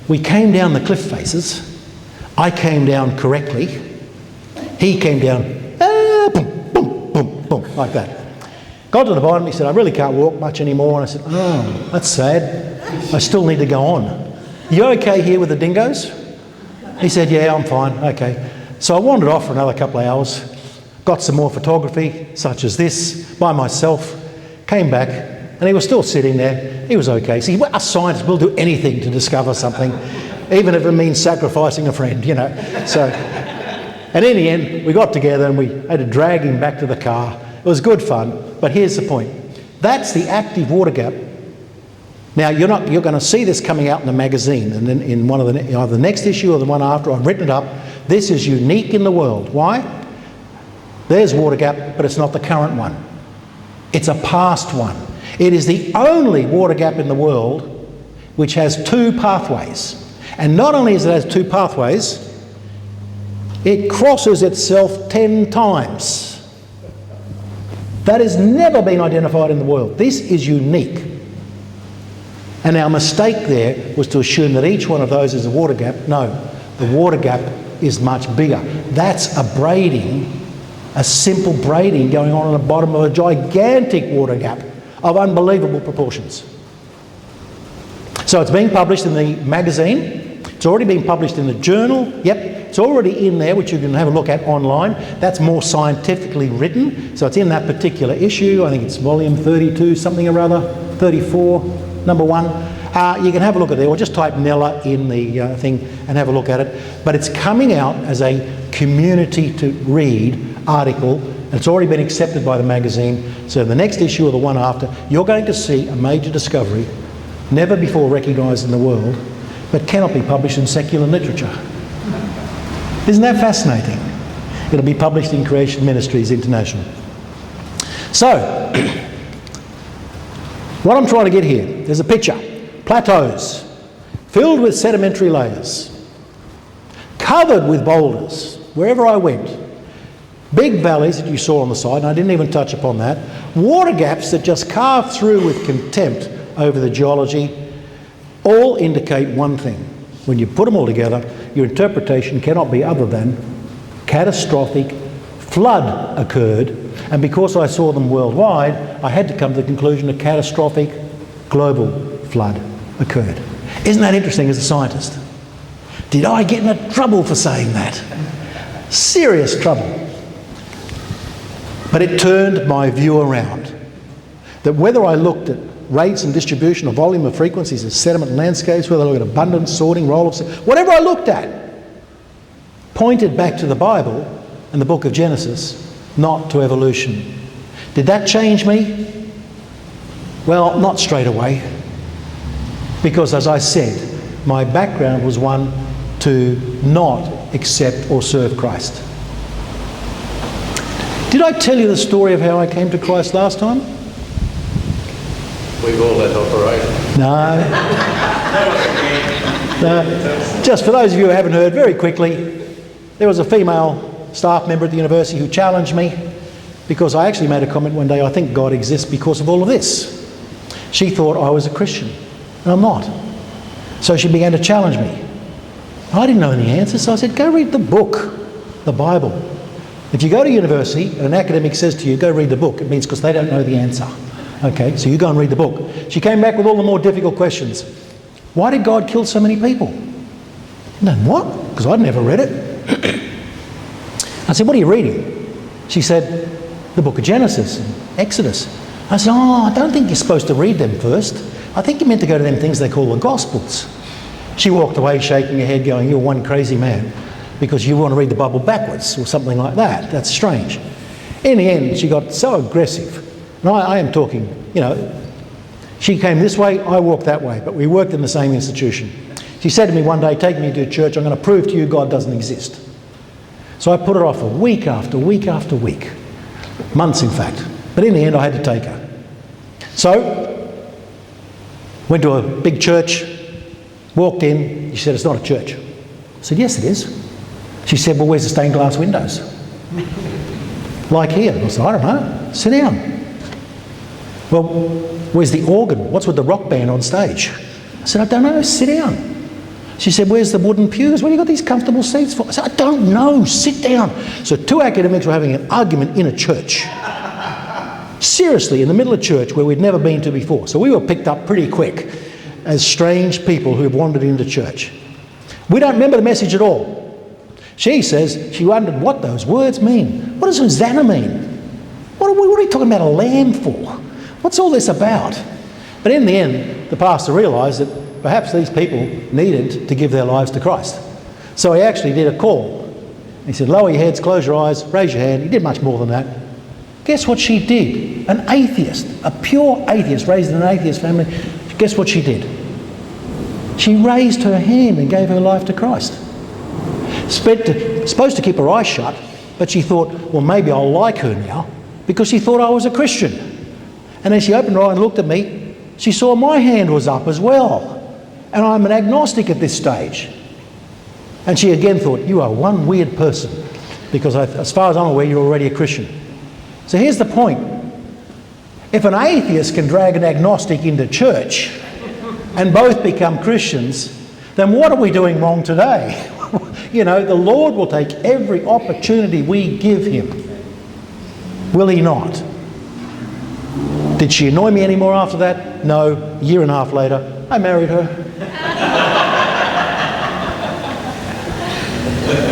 We came down the cliff faces. I came down correctly. He came down, boom, boom, boom, boom, like that. Got to the bottom, he said, I really can't walk much anymore. And I said, oh, that's sad. I still need to go on. You okay here with the dingoes? He said, yeah, I'm fine, okay. So I wandered off for another couple of hours, got some more photography, such as this, by myself, came back, and he was still sitting there. He was okay. See, us scientists will do anything to discover something, even if it means sacrificing a friend, you know. So, and in the end, we got together and we had to drag him back to the car. It was good fun, but here's the point. That's the active water gap. Now, you're going to see this coming out in the magazine, and then in one of either the next issue or the one after. I've written it up. This is unique in the world. Why? There's water gap, but it's not the current one. It's a past one. It is the only water gap in the world which has two pathways. And not only does it have two pathways, it crosses itself 10 times. That has never been identified in the world. This is unique. And our mistake there was to assume that each one of those is a water gap. No, the water gap is much bigger. That's a braiding, a simple braiding going on the bottom of a gigantic water gap of unbelievable proportions. So it's being published in the magazine. It's already been published in the journal. Yep, it's already in there, which you can have a look at online. That's more scientifically written. So it's in that particular issue. I think it's volume 32, something or other. 34, number 1. You can have a look at it, or just type Neller in the thing and have a look at it. But it's coming out as a community to read article, and it's already been accepted by the magazine. So the next issue or the one after, you're going to see a major discovery, never before recognised in the world, but cannot be published in secular literature. Isn't that fascinating? It'll be published in Creation Ministries International. So, what I'm trying to get here, there's a picture. Plateaus, filled with sedimentary layers, covered with boulders, wherever I went. Big valleys that you saw on the side, and I didn't even touch upon that. Water gaps that just carved through with contempt over the geology, all indicate one thing. When you put them all together, your interpretation cannot be other than catastrophic flood occurred, and because I saw them worldwide, I had to come to the conclusion a catastrophic global flood occurred. Isn't that interesting as a scientist? Did I get into trouble for saying that? Serious trouble. But it turned my view around. That whether I looked at rates and distribution or volume of frequencies of sediment landscapes, whether I looked at abundance, sorting, roll-ups, whatever I looked at, pointed back to the Bible and the book of Genesis, not to evolution. Did that change me? Well, not straight away. Because as I said, my background was one to not accept or serve Christ. Did I tell you the story of how I came to Christ last time? We call that operation. No. Just for those of you who haven't heard, very quickly, there was a female staff member at the university who challenged me because I actually made a comment one day, I think God exists because of all of this. She thought I was a Christian, and I'm not. So she began to challenge me. I didn't know any answers, so I said, go read the book, the Bible. If you go to university and an academic says to you, go read the book, it means because they don't know the answer. Okay, so you go and read the book. She came back with all the more difficult questions. Why did God kill so many people? No, what? Because I'd never read it. I said, what are you reading? She said, the book of Genesis and Exodus. I said, oh, I don't think you're supposed to read them first. I think you're meant to go to them things they call the Gospels. She walked away shaking her head going, you're one crazy man because you want to read the Bible backwards or something like that. That's strange. In the end, she got so aggressive. And I am talking, you know, she came this way, I walked that way, but we worked in the same institution. She said to me one day, take me to church, I'm going to prove to you God doesn't exist. So I put her off for week after week after week. Months, in fact. But in the end, I had to take her. So, went to a big church, walked in, she said, it's not a church. I said, yes, it is. She said, well, where's the stained glass windows? Like here. I said, I don't know. Sit down. Well, where's the organ? What's with the rock band on stage? I said, I don't know. Sit down. She said, where's the wooden pews? What have you got these comfortable seats for? I said, I don't know. Sit down. So two academics were having an argument in a church. Seriously, in the middle of church where we'd never been to before. So we were picked up pretty quick as strange people who have wandered into church. We don't remember the message at all. She says she wondered what those words mean. What does Hosanna mean? What are you talking about a lamb for? What's all this about? But in the end, the pastor realised that perhaps these people needed to give their lives to Christ. So he actually did a call. He said, lower your heads, close your eyes, raise your hand. He did much more than that. Guess what she did? An atheist, a pure atheist, raised in an atheist family. Guess what she did? She raised her hand and gave her life to Christ. Supposed to keep her eyes shut, but she thought, well, maybe I'll like her now, because she thought I was a Christian. And then she opened her eye and looked at me. She saw my hand was up as well. And I'm an agnostic at this stage. And she again thought, you are one weird person, because as far as I'm aware, you're already a Christian. So here's the point. If an atheist can drag an agnostic into church and both become Christians, then what are we doing wrong today? You know, the Lord will take every opportunity we give him. Will he not? Did she annoy me anymore after that? No. A year and a half later, I married her.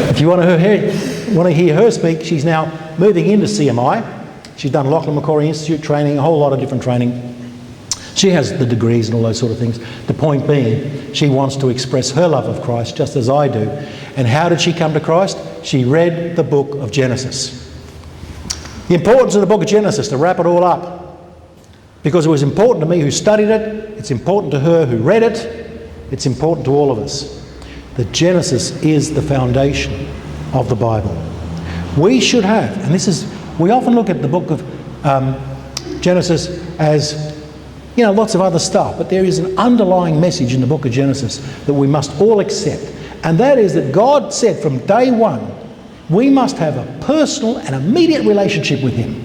If you want to hear her speak, she's now moving into CMI. She's done Lachlan Macquarie Institute training, a whole lot of different training. She has the degrees and all those sort of things. The point being, she wants to express her love of Christ just as I do. And how did she come to Christ? She read the book of Genesis. The importance of the book of Genesis, to wrap it all up, because it was important to me who studied it, it's important to her who read it, it's important to all of us. That Genesis is the foundation of the Bible. We should have, and this is, we often look at the book of Genesis as, you know, lots of other stuff, but there is an underlying message in the book of Genesis that we must all accept, and that is that God said from day one, we must have a personal and immediate relationship with Him.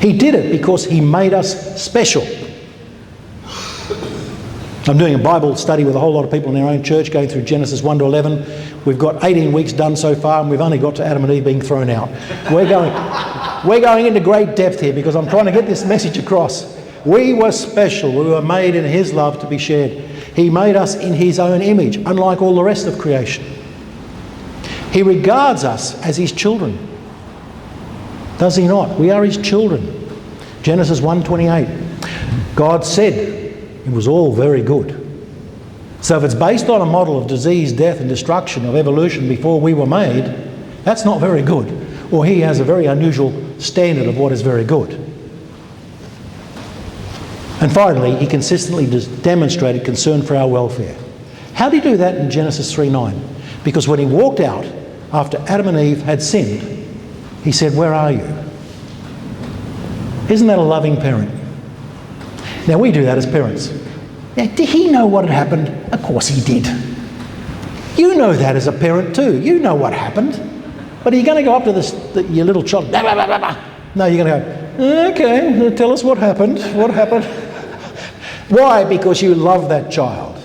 He did it because He made us special. I'm doing a Bible study with a whole lot of people in our own church, going through Genesis 1 to 11. We've got 18 weeks done so far, and we've only got to Adam and Eve being thrown out. We're going into great depth here because I'm trying to get this message across. We were special. We were made in His love to be shared. He made us in His own image, unlike all the rest of creation. He regards us as His children. Does He not? We are His children. Genesis 1:28. God said, it was all very good. So if it's based on a model of disease, death and destruction, of evolution before we were made, that's not very good. Or He has a very unusual standard of what is very good. And finally, He consistently demonstrated concern for our welfare. How did He do that in Genesis 3:9? Because when He walked out after Adam and Eve had sinned, He said, "Where are you?" Isn't that a loving parent? Now, we do that as parents. Now, did He know what had happened? Of course He did. You know that as a parent too. You know what happened. But are you going to go up to your little child? Blah, blah, blah, blah, blah. No, you're going to go, okay, tell us what happened. What happened? Why? Because you love that child.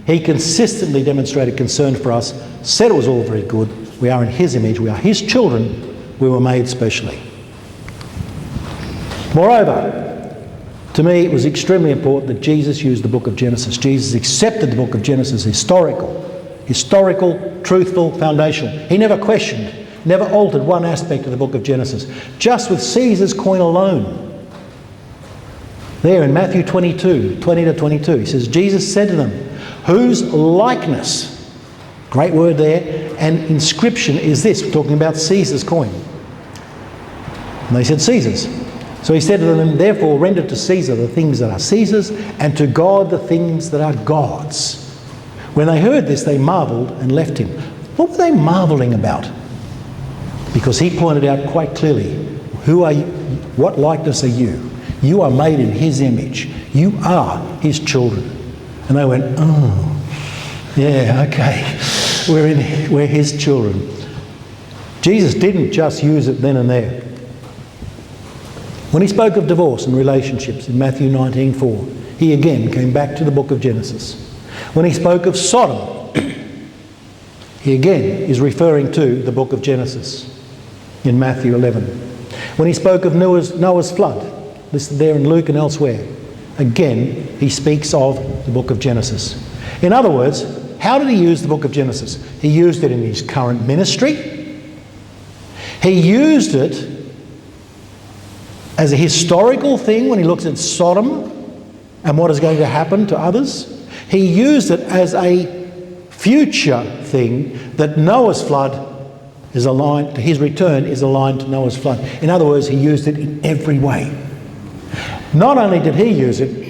He consistently demonstrated concern for us, said it was all very good. We are in His image. We are His children. We were made specially. Moreover, to me, it was extremely important that Jesus used the book of Genesis. Jesus accepted the book of Genesis historical, truthful, foundational. He never questioned, never altered one aspect of the book of Genesis. Just with Caesar's coin alone. There in Matthew 22, 20 to 22, he says, Jesus said to them, whose likeness, great word there, and inscription is this? We're talking about Caesar's coin. And they said, Caesar's. So he said to them, therefore render to Caesar the things that are Caesar's, and to God the things that are God's. When they heard this, they marvelled and left him. What were they marvelling about? Because he pointed out quite clearly, who are you? What likeness are you? You are made in His image. You are His children. And they went, oh, yeah, okay. We're His children. Jesus didn't just use it then and there. When He spoke of divorce and relationships in Matthew 19:4, He again came back to the book of Genesis. When He spoke of Sodom, He again is referring to the book of Genesis in Matthew 11. When He spoke of Noah's flood, listed there in Luke and elsewhere, again He speaks of the book of Genesis. In other words, how did He use the book of Genesis? He used it in His current ministry. He used it as a historical thing when He looks at Sodom and what is going to happen to others. He used it as a future thing, that Noah's flood is aligned to His return, is aligned to Noah's flood. In other words, He used it in every way. Not only did He use it,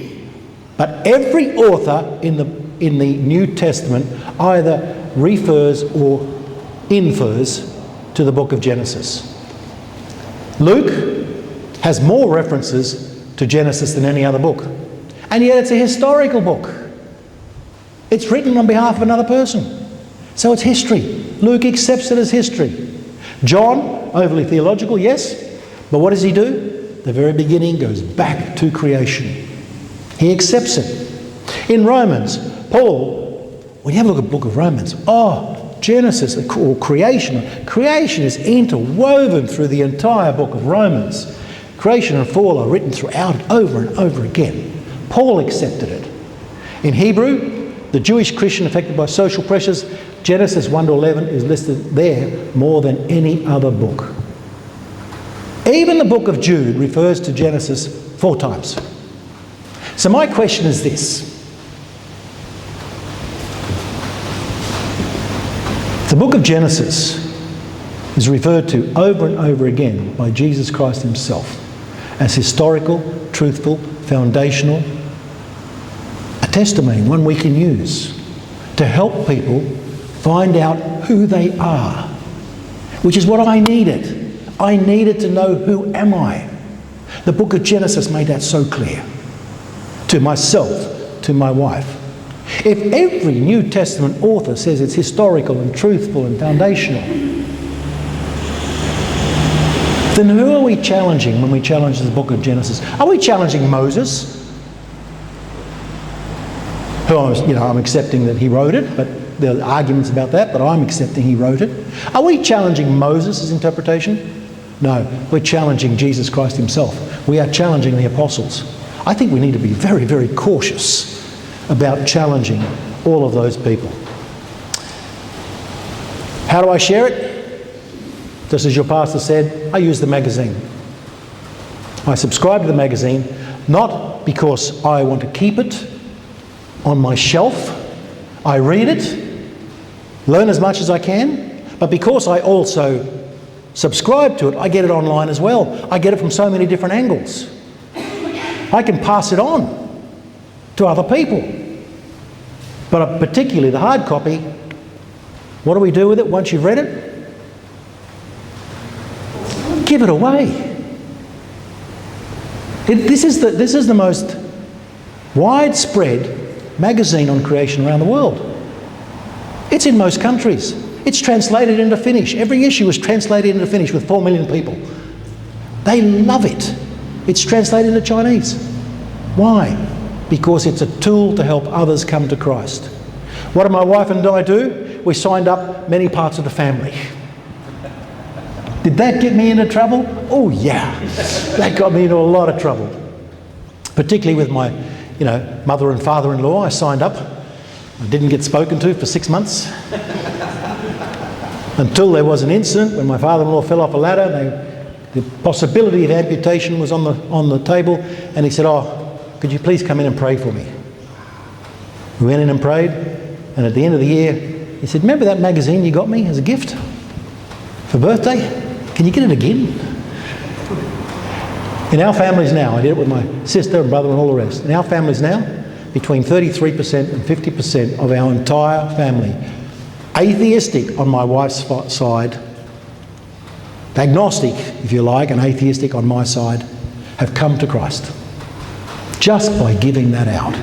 but every author in the New Testament either refers or infers to the book of Genesis. Luke has more references to Genesis than any other book. And yet it's a historical book. It's written on behalf of another person. So it's history. Luke accepts it as history. John, overly theological, yes. But what does he do? The very beginning goes back to creation. He accepts it. In Romans, Paul, when you have a look at the book of Romans, Genesis or creation. Creation is interwoven through the entire book of Romans. Creation and fall are written throughout it over and over again. Paul accepted it. In Hebrew, the Jewish Christian affected by social pressures, Genesis 1 to 11 is listed there more than any other book. Even the book of Jude refers to Genesis 4 times. So my question is this. The book of Genesis is referred to over and over again by Jesus Christ himself as historical, truthful, foundational, a testimony, one we can use to help people find out who they are, which is what I needed. I needed to know, who am I? The book of Genesis made that so clear to myself, to my wife. If every New Testament author says it's historical and truthful and foundational, then who are we challenging when we challenge the book of Genesis? Are we challenging Moses? Who I'm accepting that he wrote it, but there are arguments about that, but I'm accepting he wrote it. Are we challenging Moses' interpretation? No, we're challenging Jesus Christ himself. We are challenging the apostles. I think we need to be very, very cautious about challenging all of those people. How do I share it? Just as your pastor said, I use the magazine. I subscribe to the magazine, not because I want to keep it on my shelf. I read it, learn as much as I can, but because I also subscribe to it, I get it online as well. I get it from so many different angles. I can pass it on to other people. But particularly the hard copy, what do we do with it once you've read it? Give it away. This is the most widespread magazine on creation around the world. It's in most countries. It's translated into Finnish. Every issue is translated into Finnish with 4 million people. They love it. It's translated into Chinese. Why? Because it's a tool to help others come to Christ. What did my wife and I do? We signed up many parts of the family. Did that get me into trouble? Oh yeah, that got me into a lot of trouble. Particularly with my, mother and father-in-law. I signed up. I didn't get spoken to for 6 months. Until there was an incident when my father-in-law fell off a ladder. The possibility of amputation was on the table, and he said, could you please come in and pray for me? We went in and prayed, and at the end of the year, he said, remember that magazine you got me as a gift for birthday? Can you get it again? In our families now, I did it with my sister and brother and all the rest. In our families now, between 33% and 50% of our entire family, atheistic on my wife's side, agnostic, if you like, and atheistic on my side, have come to Christ. Just by giving that out.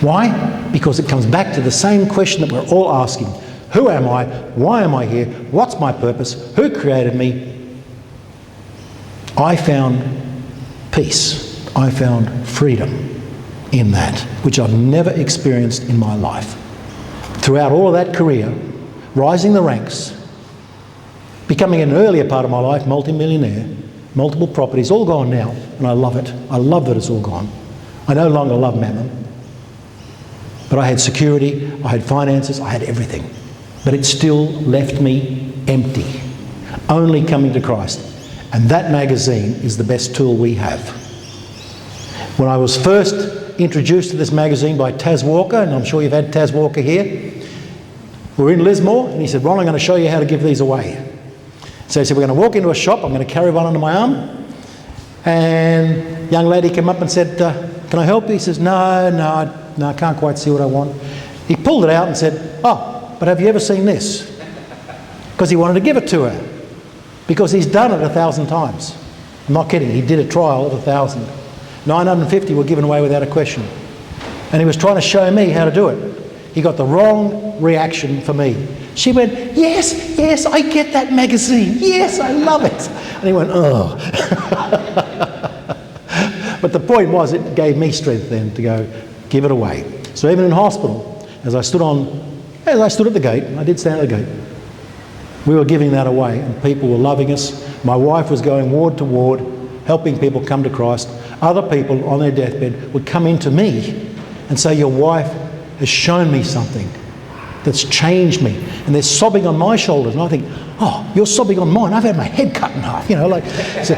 Why? Because it comes back to the same question that we're all asking. Who am I? Why am I here? What's my purpose? Who created me? I found peace. I found freedom in that, which I've never experienced in my life. Throughout all of that career, rising the ranks, becoming in an earlier part of my life, multi-millionaire, multiple properties, all gone now, and I love it. I love that it's all gone. I no longer love mammon. But I had security, I had finances, I had everything. But it still left me empty, only coming to Christ. And that magazine is the best tool we have. When I was first introduced to this magazine by Taz Walker, and I'm sure you've had Taz Walker here, we're in Lismore, and he said, Ron, I'm going to show you how to give these away. So he said, we're going to walk into a shop, I'm going to carry one under my arm, and a young lady came up and said, can I help you? He says, no, I can't quite see what I want. He pulled it out and said, but have you ever seen this? Because he wanted to give it to her. Because he's done it 1,000 times. I'm not kidding, he did a trial of 1,000. 950 were given away without a question. And he was trying to show me how to do it. He got the wrong reaction for me. She went, yes, I get that magazine. Yes, I love it. And he went, oh. But the point was, it gave me strength then to go, give it away. So even in hospital, as I stood at the gate, I did stand at the gate, we were giving that away and people were loving us. My wife was going ward to ward, helping people come to Christ. Other people on their deathbed would come into me and say, your wife has shown me something that's changed me. And they're sobbing on my shoulders. And I think, you're sobbing on mine. I've had my head cut in half. So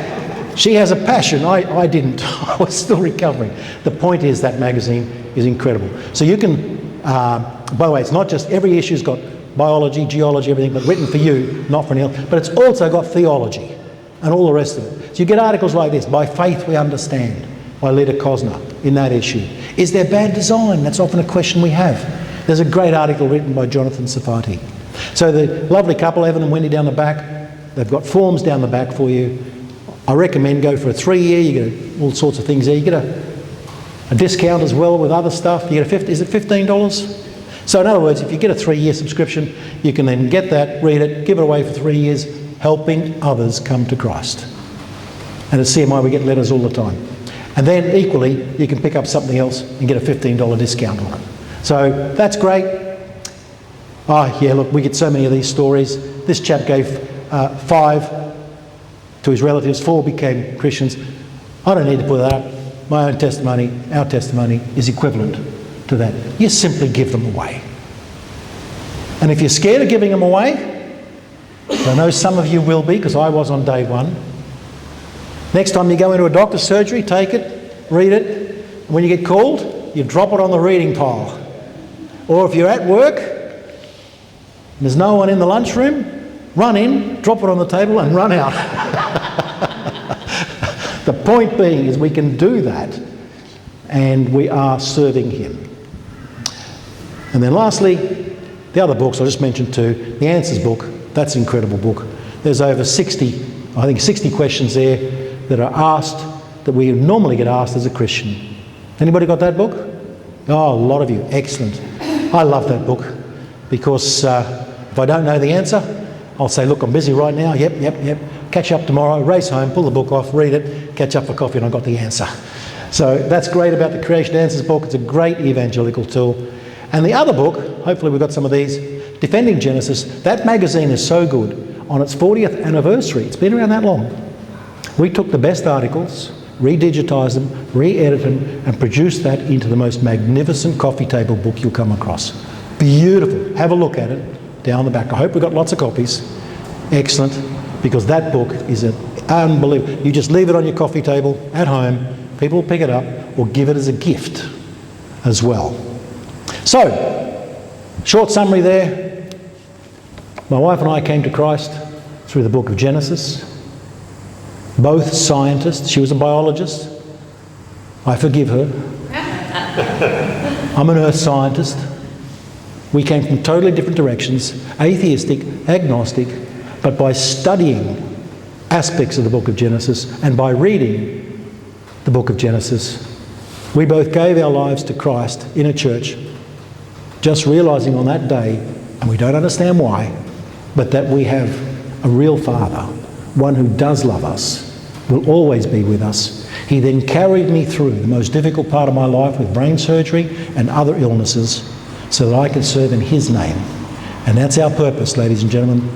She has a passion. I didn't. I was still recovering. The point is that magazine is incredible. So you can, by the way, it's not just every issue's got biology, geology, everything, but written for you, not for anyone else. But it's also got theology and all the rest of it. So you get articles like this, By Faith We Understand, by Lita Cosner, in that issue. Is there bad design? That's often a question we have. There's a great article written by Jonathan Safati. So the lovely couple, Evan and Wendy, down the back, they've got forms down the back for you. I recommend go for a 3-year. You get all sorts of things there. You get a discount as well with other stuff. You get is it $15? So in other words, if you get a 3-year subscription, you can then get that, read it, give it away for 3 years, helping others come to Christ. And at CMI we get letters all the time. And then equally, you can pick up something else and get a $15 discount on it. So that's great. Oh yeah, look, we get so many of these stories. This chap gave 5 to his relatives, 4 became Christians. I don't need to put that up. My own testimony, our testimony is equivalent to that. You simply give them away. And if you're scared of giving them away, I know some of you will be, because I was on day 1. Next time you go into a doctor's surgery, take it, read it, and when you get called, you drop it on the reading pile. Or if you're at work, and there's no one in the lunchroom, run in, drop it on the table and run out. The point being is we can do that, and we are serving him. And then lastly, the other books I just mentioned too, the Answers book, that's an incredible book. There's over 60 questions there that are asked, that we normally get asked as a Christian. Anybody got that book? Oh, a lot of you, excellent. I love that book because if I don't know the answer, I'll say, look, I'm busy right now, yep, catch up tomorrow, race home, pull the book off, read it, catch up for coffee, and I've got the answer. So that's great about the Creation Answers book. It's a great evangelical tool. And the other book, hopefully we've got some of these, Defending Genesis, that magazine is so good. On its 40th anniversary, it's been around that long, we took the best articles, re-digitised them, re-edited them, and produced that into the most magnificent coffee table book you'll come across. Beautiful. Have a look at it down the back. I hope we've got lots of copies. Excellent, because that book is unbelievable. You just leave it on your coffee table at home, people will pick it up, or give it as a gift as well. So, short summary there. My wife and I came to Christ through the book of Genesis. Both scientists. She was a biologist. I forgive her. I'm an earth scientist. We came from totally different directions, atheistic, agnostic, but by studying aspects of the book of Genesis and by reading the book of Genesis, we both gave our lives to Christ in a church, just realising on that day, and we don't understand why, but that we have a real Father, one who does love us, will always be with us. He then carried me through the most difficult part of my life with brain surgery and other illnesses so that I could serve in his name. And that's our purpose, ladies and gentlemen.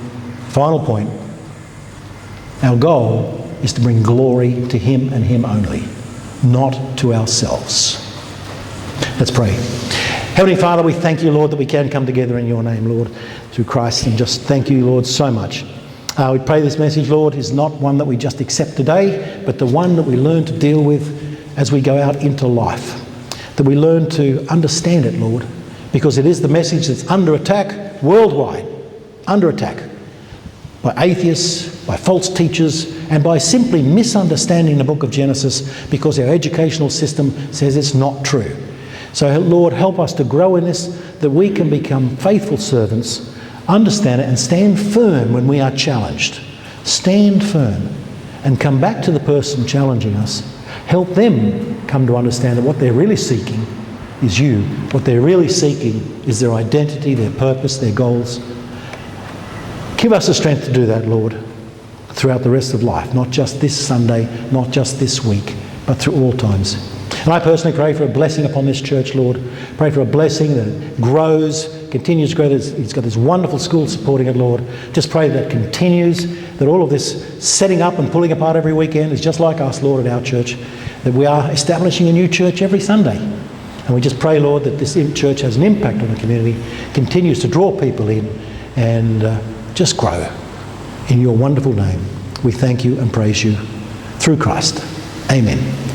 Final point. Our goal is to bring glory to him and him only, not to ourselves. Let's pray. Heavenly Father, we thank you, Lord, that we can come together in your name, Lord, through Christ, and just thank you, Lord, so much. We pray this message, Lord, is not one that we just accept today, but the one that we learn to deal with as we go out into life. That we learn to understand it, Lord, because it is the message that's under attack worldwide, under attack by atheists, by false teachers, and by simply misunderstanding the book of Genesis because our educational system says it's not true. So, Lord, help us to grow in this, that we can become faithful servants, understand it, and stand firm when we are challenged. Stand firm and come back to the person challenging us. Help them come to understand that what they're really seeking is you. What they're really seeking is their identity, their purpose, their goals. Give us the strength to do that, Lord, throughout the rest of life, not just this Sunday, not just this week, but through all times. And I personally pray for a blessing upon this church, Lord. Pray for a blessing that it grows, continues to grow. It's got this wonderful school supporting it, Lord. Just pray that it continues, that all of this setting up and pulling apart every weekend is just like us, Lord, at our church, that we are establishing a new church every Sunday. And we just pray, Lord, that this church has an impact on the community, continues to draw people in, and just grow. In your wonderful name, we thank you and praise you. through Christ. Amen.